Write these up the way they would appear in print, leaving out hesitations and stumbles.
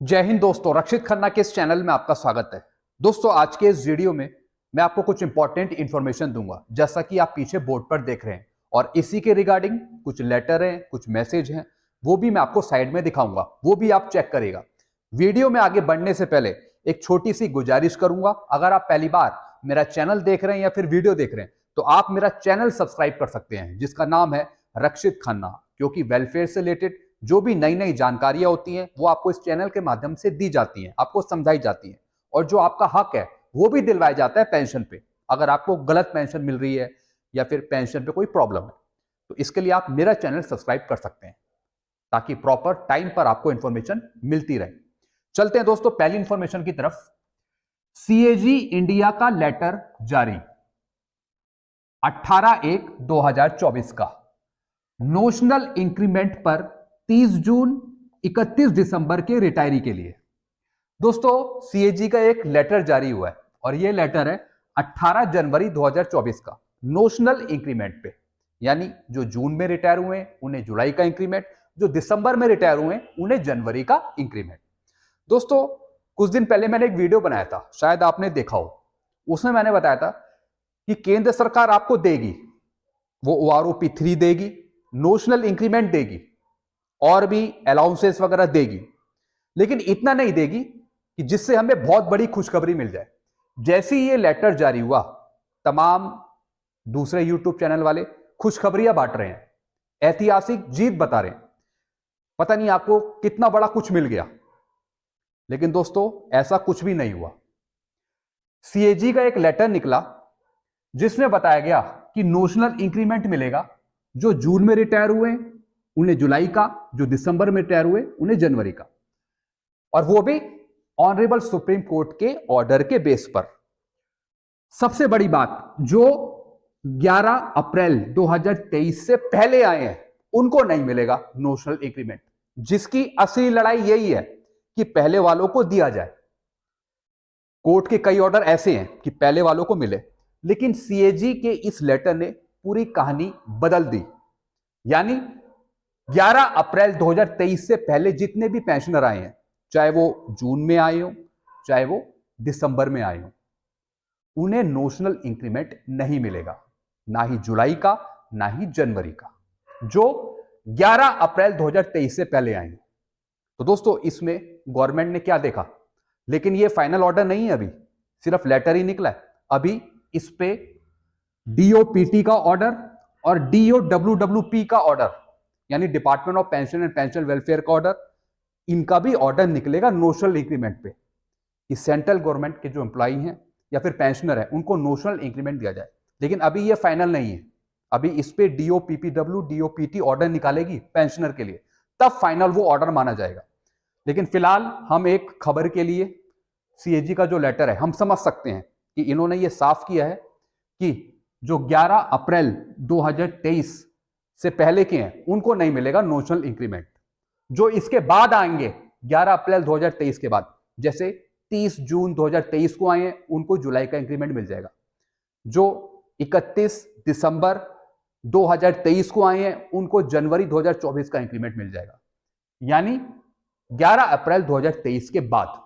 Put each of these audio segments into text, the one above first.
जय हिंद दोस्तों, रक्षित खन्ना के इस चैनल में आपका स्वागत है। दोस्तों, आज के इस वीडियो में मैं आपको कुछ इंपॉर्टेंट इंफॉर्मेशन दूंगा, जैसा कि आप पीछे बोर्ड पर देख रहे हैं। और इसी के रिगार्डिंग कुछ लेटर हैं, कुछ मैसेज हैं, वो भी मैं आपको साइड में दिखाऊंगा, वो भी आप चेक करिएगा। वीडियो में आगे बढ़ने से पहले एक छोटी सी गुजारिश करूंगा, अगर आप पहली बार मेरा चैनल देख रहे हैं या फिर वीडियो देख रहे हैं तो आप मेरा चैनल सब्सक्राइब कर सकते हैं, जिसका नाम है रक्षित खन्ना, क्योंकि वेलफेयर से रिलेटेड जो भी नई नई जानकारियां होती हैं वो आपको इस चैनल के माध्यम से दी जाती हैं, आपको समझाई जाती हैं। और जो आपका हक है वो भी दिलवाया जाता है पेंशन पे, अगर आपको गलत पेंशन मिल रही है या फिर पेंशन पे कोई प्रॉब्लम है तो इसके लिए आप मेरा चैनल सब्सक्राइब कर सकते हैं, ताकि प्रॉपर टाइम पर आपको इंफॉर्मेशन मिलती रहे। चलते हैं दोस्तों पहली इंफॉर्मेशन की तरफ। सीएजी इंडिया का लेटर जारी 18/1/2024 का नोशनल इंक्रीमेंट पर 30 जून 31 दिसंबर के रिटायरी के लिए। दोस्तों, सीएजी का एक लेटर जारी हुआ है और यह लेटर है 18 जनवरी 2024 का नोशनल इंक्रीमेंट पे, यानी जो जून में रिटायर हुए हैं उन्हें जुलाई का इंक्रीमेंट, जो दिसंबर में रिटायर हुए हैं उन्हें जनवरी का इंक्रीमेंट। दोस्तों, कुछ दिन पहले मैंने एक वीडियो बनाया था, शायद आपने देखा हो। उसमें मैंने बताया था कि केंद्र सरकार आपको देगी, वो OROP 3 देगी, नोशनल इंक्रीमेंट देगी और भी अलाउंसेस वगैरह देगी, लेकिन इतना नहीं देगी कि जिससे हमें बहुत बड़ी खुशखबरी मिल जाए। जैसे ही ये लेटर जारी हुआ, तमाम दूसरे यूट्यूब चैनल वाले खुशखबरियां बांट रहे हैं, ऐतिहासिक जीत बता रहे हैं, पता नहीं आपको कितना बड़ा कुछ मिल गया। लेकिन दोस्तों, ऐसा कुछ भी नहीं हुआ। सीएजी का एक लेटर निकला जिसमें बताया गया कि नोशनल इंक्रीमेंट मिलेगा, जो जून में रिटायर हुए उन्हें जुलाई का, जो दिसंबर में रिटायर हुए उन्हें जनवरी का, और वो भी ऑनरेबल सुप्रीम कोर्ट के ऑर्डर के बेस पर। सबसे बड़ी बात, जो 11 अप्रैल 2023 से पहले आए हैं उनको नहीं मिलेगा नोशनल इंक्रीमेंट, जिसकी असली लड़ाई यही है कि पहले वालों को दिया जाए। कोर्ट के कई ऑर्डर ऐसे हैं कि पहले वालों को मिले, लेकिन सीएजी के इस लेटर ने पूरी कहानी बदल दी। यानी 11 अप्रैल 2023 से पहले जितने भी पेंशनर आए हैं, चाहे वो जून में आए हो चाहे वो दिसंबर में आए हो, उन्हें नोशनल इंक्रीमेंट नहीं मिलेगा, ना ही जुलाई का ना ही जनवरी का, जो 11 अप्रैल 2023 से पहले आए हैं। तो दोस्तों, इसमें गवर्नमेंट ने क्या देखा, लेकिन ये फाइनल ऑर्डर नहीं है, अभी सिर्फ लेटर ही निकला है। अभी इस पे DOPT का ऑर्डर और DOWWP का ऑर्डर, यानी department of pension and pension welfare का ऑर्डर, इनका भी ऑर्डर निकलेगा नोशनल इंक्रीमेंट पे। इस सेंट्रल गवर्नमेंट के जो एम्प्लॉई हैं या फिर पेंशनर है उनको नोशनल इंक्रीमेंट दिया जाए, लेकिन अभी ये फाइनल नहीं है। अभी इस पे DOPPW DOPT ऑर्डर निकालेगी पेंशनर के लिए, तब फाइनल वो ऑर्डर माना जाएगा। लेकिन फिलहाल हम एक खबर के लिए, सीएजी का जो लेटर है, हम समझ सकते हैं कि इन्होंने ये साफ किया है कि जो 11 अप्रैल 2023 से पहले के हैं उनको नहीं मिलेगा नोशनल इंक्रीमेंट। जो इसके बाद आएंगे 11 अप्रैल 2023 के बाद, जैसे 30 जून 2023 को आए हैं उनको जुलाई का इंक्रीमेंट मिल जाएगा, जो 31 दिसंबर 2023 को आए हैं उनको जनवरी 2024 का इंक्रीमेंट मिल जाएगा। यानी 11 अप्रैल 2023 के बाद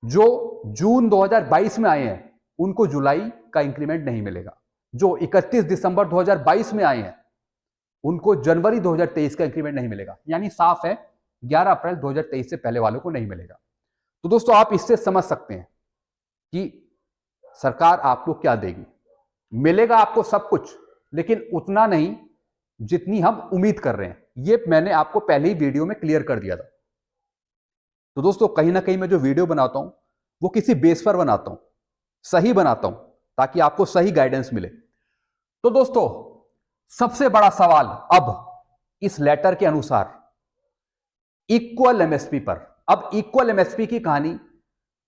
जो जून 2022 में आए हैं उनको जुलाई का इंक्रीमेंट नहीं मिलेगा, जो 31 दिसंबर 2022 में आए हैं उनको जनवरी 2023 का इंक्रीमेंट नहीं मिलेगा। यानी साफ है 11 अप्रैल 2023 से पहले वालों को नहीं मिलेगा। तो दोस्तों, आप इससे समझ सकते हैं कि सरकार आपको क्या देगी। मिलेगा आपको सब कुछ, लेकिन उतना नहीं जितनी हम उम्मीद कर रहे हैं। ये मैंने आपको पहले ही वीडियो में क्लियर कर दिया था। तो दोस्तों, कहीं ना कहीं मैं जो वीडियो बनाता हूं वो किसी बेस पर बनाता हूं, सही बनाता हूं, ताकि आपको सही गाइडेंस मिले। तो दोस्तों, सबसे बड़ा सवाल अब इस लेटर के अनुसार इक्वल एमएसपी पर। अब इक्वल एमएसपी की कहानी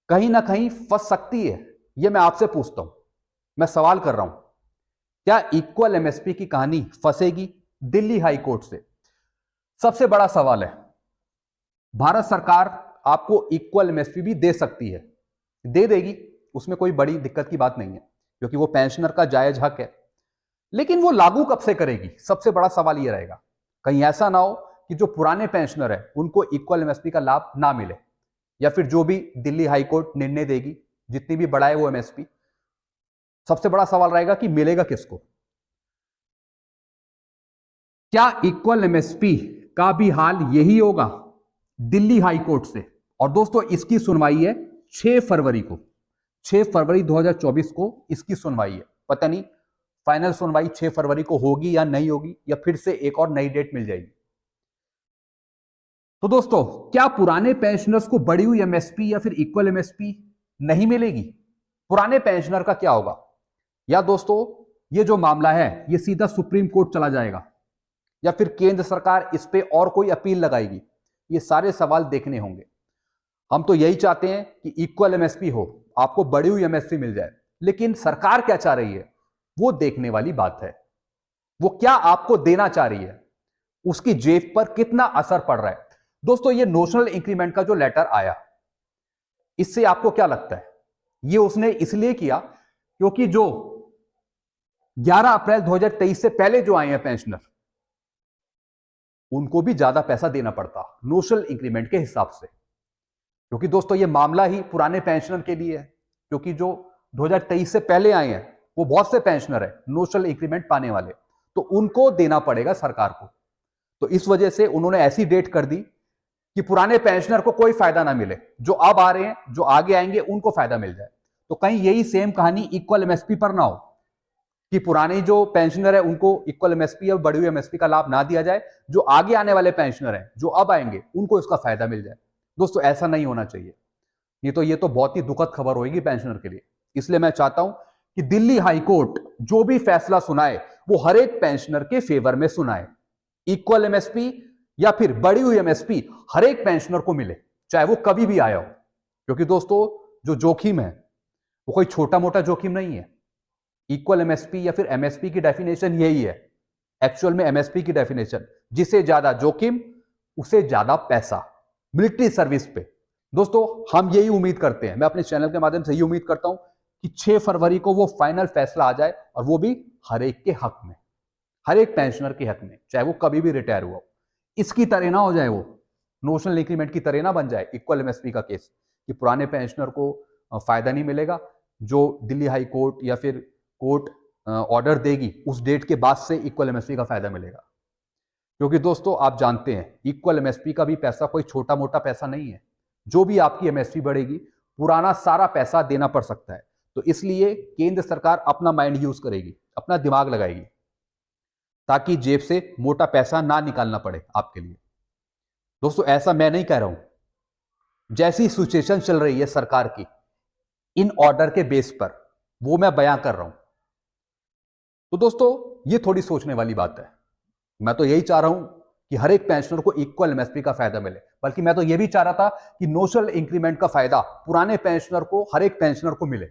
कहीं ना कहीं फंस सकती है, यह मैं आपसे पूछता हूं, मैं सवाल कर रहा हूं, क्या इक्वल एमएसपी की कहानी फंसेगी दिल्ली हाई कोर्ट से? सबसे बड़ा सवाल है। भारत सरकार आपको इक्वल एमएसपी भी दे सकती है, दे देगी, उसमें कोई बड़ी दिक्कत की बात नहीं है, क्योंकि वो पेंशनर का जायज हक है। लेकिन वो लागू कब से करेगी, सबसे बड़ा सवाल ये रहेगा। कहीं ऐसा ना हो कि जो पुराने पेंशनर है उनको इक्वल एमएसपी का लाभ ना मिले, या फिर जो भी दिल्ली हाईकोर्ट निर्णय देगी, जितनी भी बढ़ाए वो एमएसपी, सबसे बड़ा सवाल रहेगा कि मिलेगा किसको। क्या इक्वल एमएसपी का भी हाल यही होगा दिल्ली हाईकोर्ट से? और दोस्तों इसकी सुनवाई है 6 फरवरी को, 6 फरवरी 2024 को इसकी सुनवाई है। पता नहीं फाइनल सुनवाई 6 फरवरी को होगी या नहीं होगी, या फिर से एक और नई डेट मिल जाएगी। तो दोस्तों क्या पुराने पेंशनर्स को बढ़ी हुई एमएसपी या फिर इक्वल एमएसपी नहीं मिलेगी? पुराने पेंशनर का क्या होगा? या दोस्तों ये जो मामला है ये सीधा सुप्रीम कोर्ट चला जाएगा, या फिर केंद्र सरकार इस पे और कोई अपील लगाएगी? ये सारे सवाल देखने होंगे। हम तो यही चाहते हैं कि इक्वल एमएसपी हो, आपको बढ़ी हुई एमएसपी मिल जाए, लेकिन सरकार क्या चाह रही है वो देखने वाली बात है। वो क्या आपको देना चाह रही है, उसकी जेब पर कितना असर पड़ रहा है। दोस्तों ये नोशनल इंक्रीमेंट का जो लेटर आया, इससे आपको क्या लगता है? ये उसने इसलिए किया क्योंकि जो 11 अप्रैल 2023 से पहले जो आए हैं पेंशनर, उनको भी ज्यादा पैसा देना पड़ता नोशनल इंक्रीमेंट के हिसाब से। क्योंकि दोस्तों ये मामला ही पुराने पेंशनर के लिए है, क्योंकि जो 2023 से पहले आए हैं वो बहुत से पेंशनर है नोशनल इंक्रीमेंट पाने वाले, तो उनको देना पड़ेगा सरकार को। तो इस वजह से उन्होंने ऐसी डेट कर दी कि पुराने पेंशनर को कोई फायदा ना मिले, जो अब आ रहे हैं, जो आगे आएंगे, उनको फायदा मिल जाए। तो कहीं यही सेम कहानी इक्वल एमएसपी पर ना हो कि पुराने जो पेंशनर है उनको इक्वल एमएसपी या बढ़ी हुई एमएसपी का लाभ ना दिया जाए, जो आगे आने वाले पेंशनर हैं, जो अब आएंगे, उनको इसका फायदा मिल जाए। दोस्तों ऐसा नहीं होना चाहिए। ये तो बहुत ही दुखद खबर होगी पेंशनर के लिए। इसलिए मैं चाहता हूं कि दिल्ली हाईकोर्ट जो भी फैसला सुनाए वो हर एक पेंशनर के फेवर में सुनाए। इक्वल एमएसपी या फिर बढ़ी हुई एमएसपी हर एक पेंशनर को मिले, चाहे वो कभी भी आया हो। क्योंकि दोस्तों जो जोखिम है वो कोई छोटा मोटा जोखिम नहीं है। इक्वल एमएसपी या फिर एमएसपी की डेफिनेशन यही है, एक्चुअल में एमएसपी की डेफिनेशन, जिसे ज्यादा जोखिम उसे ज्यादा पैसा, मिलिट्री सर्विस पे। दोस्तों हम यही उम्मीद करते हैं, मैं अपने चैनल के माध्यम से यही उम्मीद करता हूं कि 6 फरवरी को वो फाइनल फैसला आ जाए, और वो भी हर एक के हक में, हर एक पेंशनर के हक में, चाहे वो कभी भी रिटायर हुआ हो। इसकी तरह ना हो जाए, वो नोशनल इंक्रीमेंट की तरह ना बन जाए इक्वल एमएसपी का केस, कि पुराने पेंशनर को फायदा नहीं मिलेगा, जो दिल्ली हाई कोर्ट या फिर कोर्ट ऑर्डर देगी उस डेट के बाद से इक्वल एमएसपी का फायदा मिलेगा। क्योंकि दोस्तों आप जानते हैं इक्वल एमएसपी का भी पैसा कोई छोटा मोटा पैसा नहीं है। जो भी आपकी एमएसपी बढ़ेगी, पुराना सारा पैसा देना पड़ सकता है। तो इसलिए केंद्र सरकार अपना माइंड यूज करेगी, अपना दिमाग लगाएगी, ताकि जेब से मोटा पैसा ना निकालना पड़े आपके लिए। दोस्तों ऐसा मैं नहीं कह रहा हूं, जैसी सिचुएशन चल रही है सरकार की इन ऑर्डर के बेस पर, वो मैं बयां कर रहा हूं। तो दोस्तों ये थोड़ी सोचने वाली बात है। मैं तो यही चाह रहा हूं कि हर एक पेंशनर को इक्वल एमएसपी का फायदा मिले, बल्कि मैं तो यह भी चाह रहा था कि नोशनल इंक्रीमेंट का फायदा पुराने पेंशनर को, हर एक पेंशनर को मिले।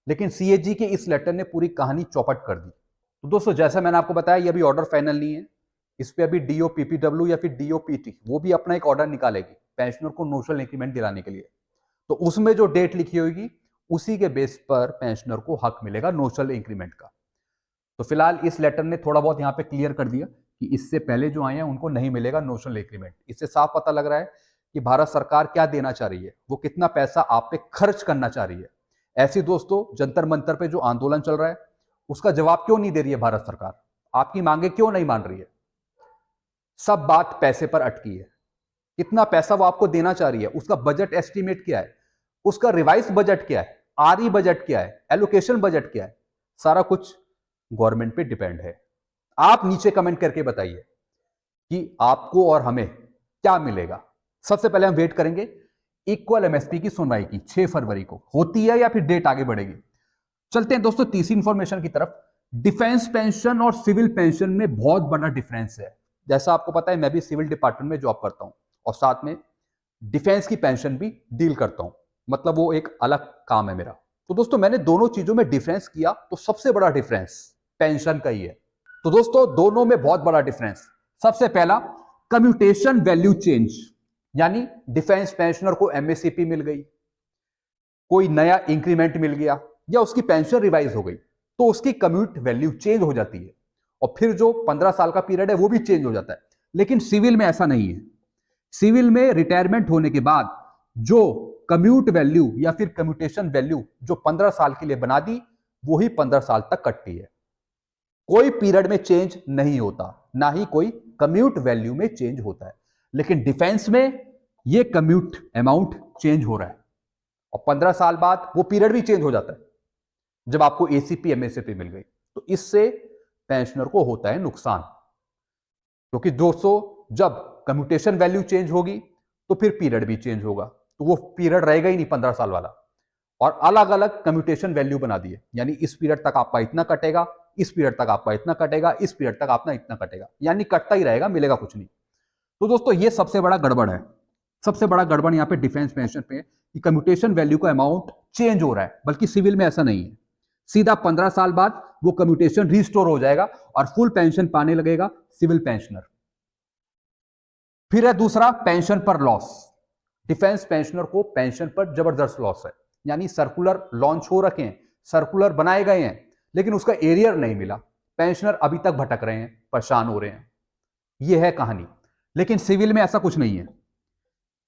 लेकिन सीएजी के इस लेटर ने पूरी कहानी चौपट कर दी। तो दोस्तों जैसा मैंने आपको बताया, ये अभी ऑर्डर फाइनल नहीं है। इस पे अभी डीओपीपीडब्ल्यू या फिर डीओपीटी वो भी अपना एक ऑर्डर निकालेगी पेंशनर को नोशनल इंक्रीमेंट दिलाने के लिए। तो उसमें जो डेट लिखी होगी उसी के बेस पर पेंशनर को हक मिलेगा नोशनल इंक्रीमेंट का। तो फिलहाल इस लेटर ने थोड़ा बहुत यहां पे क्लियर कर दिया कि इससे पहले जो आए हैं उनको नहीं मिलेगा नोशनल इंक्रीमेंट। इससे साफ पता लग रहा है कि भारत सरकार क्या देना चाह रही है, वो कितना पैसा आप पे खर्च करना चाह रही है। ऐसी दोस्तों जंतर मंतर पे जो आंदोलन चल रहा है उसका जवाब क्यों नहीं दे रही है भारत सरकार, आपकी मांगे क्यों नहीं मान रही है? सब बात पैसे पर अटकी है। कितना पैसा वो आपको देना चाह रही है, उसका बजट एस्टिमेट क्या है, उसका रिवाइज बजट क्या है, आरई बजट क्या है, एलोकेशन बजट क्या है, सारा कुछ गवर्नमेंट पे डिपेंड है। आप नीचे कमेंट करके बताइए कि आपको और हमें क्या मिलेगा। सबसे पहले हम वेट करेंगे इक्वल एमएसपी की सुनवाई की 6 फरवरी को, होती है या फिर डेट आगे बढ़ेगी। चलते हैं दोस्तों तीसरी इंफॉर्मेशन की तरफ। डिफेंस पेंशन और सिविल पेंशन में बहुत बड़ा डिफरेंस है। जैसा आपको पता है मैं भी सिविल डिपार्टमेंट में जॉब करता हूं और साथ में डिफेंस की पेंशन भी डील करता हूं, मतलब वो एक अलग काम है मेरा। तो दोस्तों मैंने दोनों चीजों में डिफरेंस किया तो सबसे बड़ा डिफरेंस पेंशन का ही है। तो दोस्तों दोनों में बहुत बड़ा डिफरेंस। सबसे पहला कम्यूटेशन वैल्यू चेंज, यानी डिफेंस पेंशनर को एमएससीपी मिल गई, कोई नया इंक्रीमेंट मिल गया या उसकी पेंशन रिवाइज हो गई तो उसकी कम्यूट वैल्यू चेंज हो जाती है और फिर जो 15 साल का पीरियड है वो भी चेंज हो जाता है। लेकिन सिविल में ऐसा नहीं है। सिविल में रिटायरमेंट होने के बाद जो कम्यूट वैल्यू या फिर कम्यूटेशन वैल्यू जो 15 साल के लिए बना दी, वो ही 15 साल तक कटती है। कोई पीरियड में चेंज नहीं होता, ना ही कोई कम्यूट वैल्यू में चेंज होता है। लेकिन डिफेंस में ये कम्यूट अमाउंट चेंज हो रहा है और 15 साल बाद वो पीरियड भी चेंज हो जाता है जब आपको एसीपी एमएसपी मिल गई। तो इससे पेंशनर को होता है नुकसान, क्योंकि दोस्तों जब कम्यूटेशन वैल्यू चेंज होगी तो फिर पीरियड भी चेंज होगा, तो वो पीरियड रहेगा ही नहीं 15 साल वाला, और अलग अलग कम्यूटेशन वैल्यू बना दिए, यानी इस पीरियड तक आपका इतना कटेगा, इस पीरियड तक आपका इतना कटेगा, इस पीरियड तक आपका इतना कटेगा, यानी कटता ही रहेगा, मिलेगा कुछ नहीं। तो दोस्तों ये सबसे बड़ा गड़बड़ है। सबसे बड़ा गड़बड़ यहाँ पे डिफेंस पेंशन पे कि कम्यूटेशन वैल्यू का अमाउंट चेंज हो रहा है, बल्कि सिविल में ऐसा नहीं है। सीधा 15 साल बाद वो कम्यूटेशन रिस्टोर हो जाएगा और फुल पेंशन पाने लगेगा सिविल पेंशनर। फिर है दूसरा, पेंशन पर लॉस। डिफेंस पेंशनर को पेंशन पर जबरदस्त लॉस है, यानी सर्कुलर लॉन्च हो रखे हैं, सर्कुलर बनाए गए हैं, लेकिन उसका एरियर नहीं मिला, पेंशनर अभी तक भटक रहे हैं, परेशान हो रहे हैं। यह है कहानी। लेकिन सिविल में ऐसा कुछ नहीं है।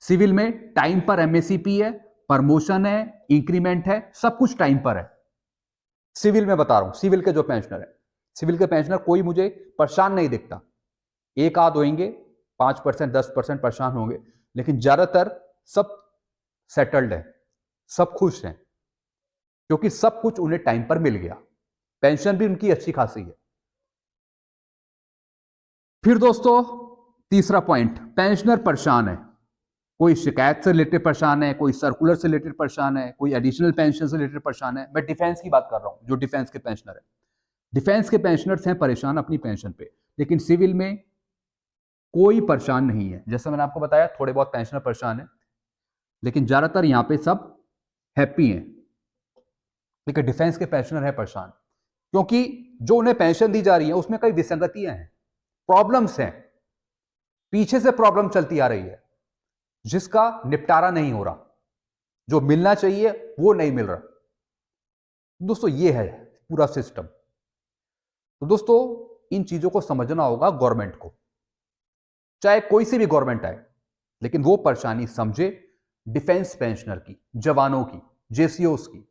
सिविल में टाइम पर एमएससीपी है, प्रमोशन है, इंक्रीमेंट है, सब कुछ टाइम पर है। सिविल में बता रहा हूं, सिविल के जो पेंशनर है, सिविल के पेंशनर कोई मुझे परेशान नहीं दिखता। एक आध होंगे 5% 10% परेशान होंगे, लेकिन ज्यादातर सब सेटल्ड है, सब खुश हैं, क्योंकि सब कुछ उन्हें टाइम पर मिल गया, पेंशन भी उनकी अच्छी खासी है। फिर दोस्तों तीसरा पॉइंट, पेंशनर परेशान है, कोई शिकायत से रिलेटेड परेशान है, कोई सर्कुलर से रिलेटेड परेशान है, कोई एडिशनल पेंशन से रिलेटेड परेशान है। मैं डिफेंस की बात कर रहा हूं, जो डिफेंस के पेंशनर है, डिफेंस के पेंशनर्स हैं परेशान अपनी पेंशन पे, लेकिन सिविल में कोई परेशान नहीं है। जैसे मैंने आपको बताया, थोड़े बहुत पेंशनर परेशान है, लेकिन ज्यादातर यहां पे सब हैप्पी हैं। लेकिन डिफेंस के पेंशनर है परेशान, क्योंकि जो उन्हें पेंशन दी जा रही है उसमें कई विसंगतियां हैं, प्रॉब्लम्स हैं, पीछे से प्रॉब्लम चलती आ रही है, जिसका निपटारा नहीं हो रहा, जो मिलना चाहिए वो नहीं मिल रहा। दोस्तों ये है पूरा सिस्टम। तो दोस्तों इन चीजों को समझना होगा गवर्नमेंट को, चाहे कोई सी भी गवर्नमेंट आए, लेकिन वो परेशानी समझे डिफेंस पेंशनर की, जवानों की, जेसीओस की।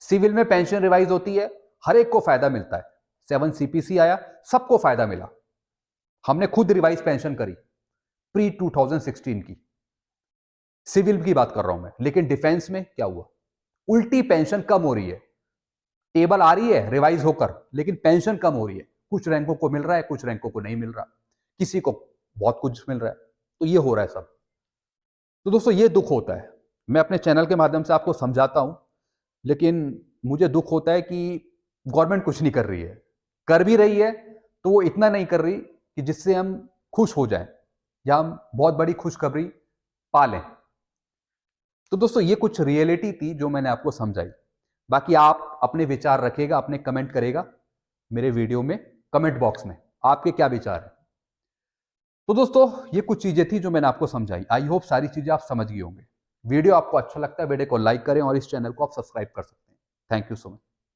सिविल में पेंशन रिवाइज होती है, हर एक को फायदा मिलता है। 7 CPC आया, सबको फायदा मिला। हमने खुद रिवाइज पेंशन करी प्री 2016 की, सिविल की बात कर रहा हूं मैं। लेकिन डिफेंस में क्या हुआ, उल्टी पेंशन कम हो रही है, टेबल आ रही है रिवाइज होकर, लेकिन पेंशन कम हो रही है। कुछ रैंकों को मिल रहा है, कुछ रैंकों को नहीं मिल रहा, किसी को बहुत कुछ मिल रहा है। तो ये हो रहा है सब। तो दोस्तों ये दुख होता है, मैं अपने चैनल के माध्यम से आपको समझाता हूं, लेकिन मुझे दुख होता है कि गवर्नमेंट कुछ नहीं कर रही है, कर भी रही है तो वो इतना नहीं कर रही कि जिससे हम खुश हो जाएं या हम बहुत बड़ी खुशखबरी पा लें। तो दोस्तों ये कुछ रियलिटी थी जो मैंने आपको समझाई। बाकी आप अपने विचार रखिएगा, अपने कमेंट करेगा मेरे वीडियो में, कमेंट बॉक्स में आपके क्या विचार है। तो दोस्तों ये कुछ चीजें थी जो मैंने आपको समझाई। आई होप सारी चीजें आप समझ गए होंगे। वीडियो आपको अच्छा लगता है, वीडियो को लाइक करें और इस चैनल को आप सब्सक्राइब कर सकते हैं। Thank you so much.